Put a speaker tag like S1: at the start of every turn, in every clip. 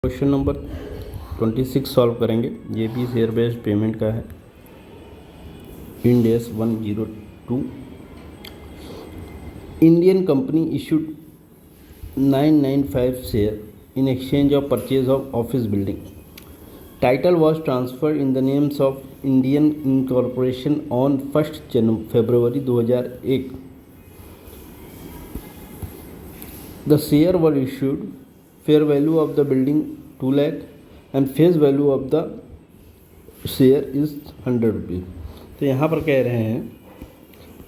S1: Question number 26 solve करेंगे। ये भी शेयर बेस्ड पेमेंट का है। Ind AS 102 Indian company issued 995 share in exchange of purchase of office building. Title was transferred in the names of Indian Incorporation on 1st February 2001. The share were issued. Fair value of the building 2 lakh and face value of the share is 100 रुपये। तो यहाँ पर कह रहे हैं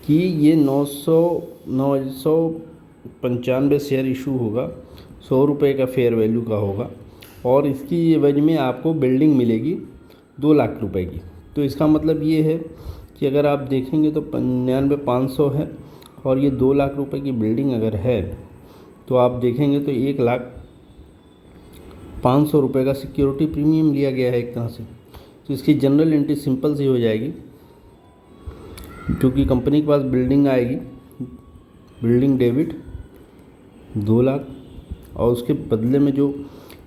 S1: कि ये 995 share issue होगा, 100 रुपये का फेयर वैल्यू का होगा और इसकी एवज में आपको बिल्डिंग मिलेगी 2 लाख रुपए की। तो इसका मतलब ये है कि अगर आप देखेंगे तो 99,500 है और ये 2 लाख रुपए की बिल्डिंग अगर है तो आप देखेंगे तो 1,05,000 रुपये का सिक्योरिटी प्रीमियम लिया गया है एक तरह से। तो इसकी जनरल एंट्री सिंपल सी हो जाएगी, क्योंकि कंपनी के पास बिल्डिंग आएगी, बिल्डिंग डेबिट 2 लाख और उसके बदले में जो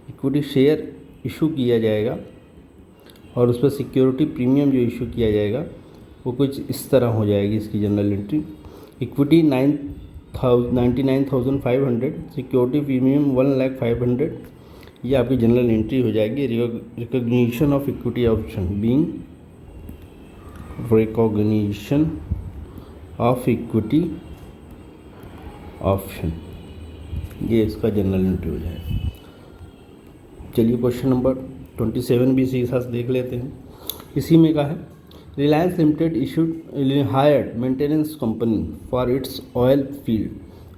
S1: इक्विटी शेयर इशू किया जाएगा और उस पर सिक्योरिटी प्रीमियम जो इशू किया जाएगा वो कुछ इस तरह हो जाएगी इसकी general entry. Equity 99,500, security premium 1,05,000। ये आपकी जनरल एंट्री हो जाएगी। Recognition of equity option being recognition of equity option, ये इसका जनरल एंट्री हो जाएगा। चलिए क्वेश्चन नंबर 27 भी इसी साथ देख लेते हैं। इसी में का है Reliance limited issued hired maintenance company for its oil field.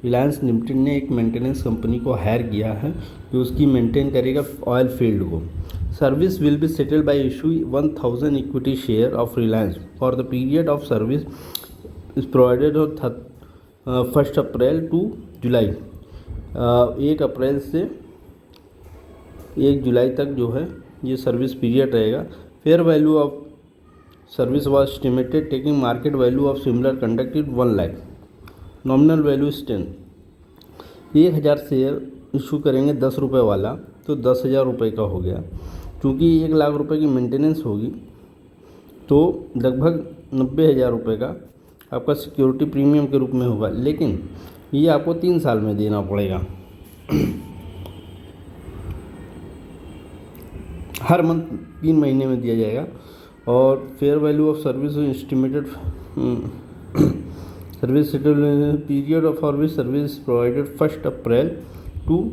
S1: Reliance limited ने एक मेंटेनेंस कंपनी को हायर किया है जो उसकी मेंटेन करेगा ऑयल फील्ड को। Service will be settled by issue 1,000 equity share of Reliance for the period of service is provided on 1 April to July. 1 अप्रैल से 1 जुलाई तक जो है ये सर्विस पीरियड रहेगा। Fair value of service was estimated taking market value of similar conduct is 1 lakh. Nominal value is 10। 1,000 share issue करेंगे 10 रुपये वाला तो 10,000 रुपये का हो गया। क्योंकि 1 लाख रुपए की मेंटेनेंस होगी तो लगभग 90,000 रुपये का आपका सिक्योरिटी प्रीमियम के रूप में होगा, लेकिन ये आपको 3 साल में देना पड़ेगा। हर मंथ 3 महीने में दिया जाएगा। और fair value of service estimated service settlement period of service service provided 1 April to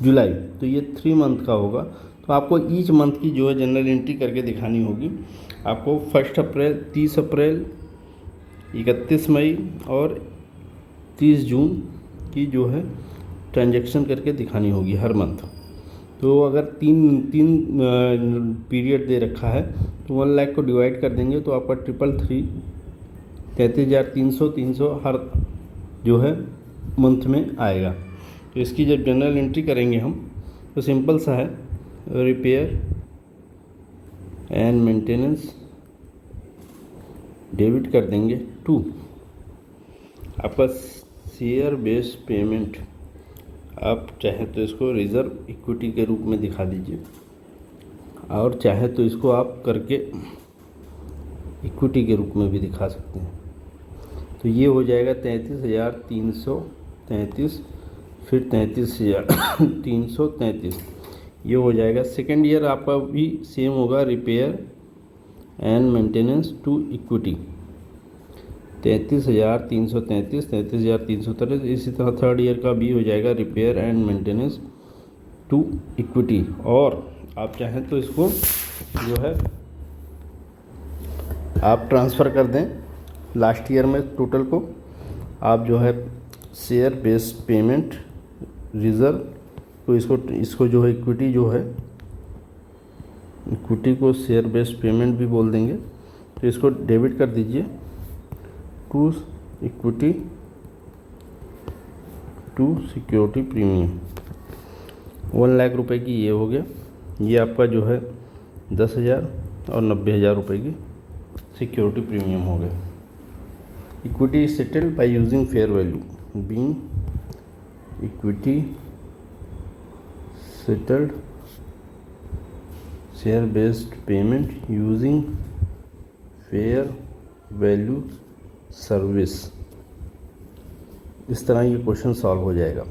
S1: July, तो ये 3 मंथ का होगा। तो आपको ईच मंथ की जो है जनरल एंट्री करके दिखानी होगी। आपको 1 अप्रैल, 30 अप्रैल, 31 मई और 30 जून की जो है ट्रांजैक्शन करके दिखानी होगी हर मंथ। तो अगर तीन पीरियड दे रखा है तो 1 लाख को डिवाइड कर देंगे तो आपका 333 33,300 हर जो है मंथ में आएगा। तो इसकी जब जनरल एंट्री करेंगे हम तो सिंपल सा है, रिपेयर एंड मेंटेनेंस डेबिट कर देंगे टू आपका शेयर बेस्ड पेमेंट। आप चाहे तो इसको रिज़र्व इक्विटी के रूप में दिखा दीजिए और चाहे तो इसको आप करके इक्विटी के रूप में भी दिखा सकते हैं। तो ये हो जाएगा 33,333, फिर 33,333, ये हो जाएगा। सेकेंड ईयर आपका भी सेम होगा, repair and maintenance to equity 33,333, 33,333। इसी तरह थर्ड ईयर का भी हो जाएगा, repair and maintenance to equity. और आप चाहें तो इसको जो है आप ट्रांसफ़र कर दें लास्ट ईयर में टोटल को। आप जो है शेयर बेस्ड पेमेंट रिज़र्व तो इसको जो है इक्विटी जो है इक्विटी को शेयर बेस्ड पेमेंट भी बोल देंगे। तो इसको डेबिट कर दीजिए to equity to security premium. 1 lakh रुपए की ये हो गया। ये आपका जो है 10,000 और 90,000 रुपये की सिक्योरिटी प्रीमियम हो गया। Equity settled by using fair value being equity settled share based payment using fair value service. इस तरह ये क्वेश्चन सॉल्व हो जाएगा।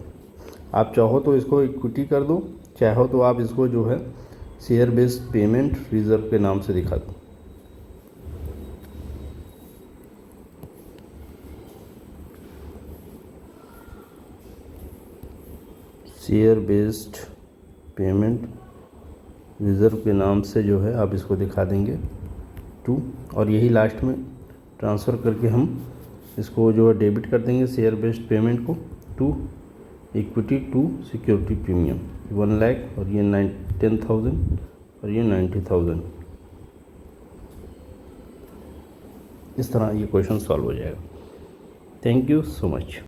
S1: आप चाहो तो इसको इक्विटी कर दो, चाहो तो आप इसको जो है शेयर बेस्ड पेमेंट रिजर्व के नाम से दिखा दो। शेयर बेस्ड पेमेंट रिज़र्व के नाम से जो है आप इसको दिखा देंगे टू, और यही लास्ट में ट्रांसफ़र करके हम इसको जो है डेबिट कर देंगे शेयर बेस्ड पेमेंट को to equity to security premium 1 lakh, और ये 10,000 और ये 90,000। इस तरह ये क्वेश्चन सॉल्व हो जाएगा। Thank you so much.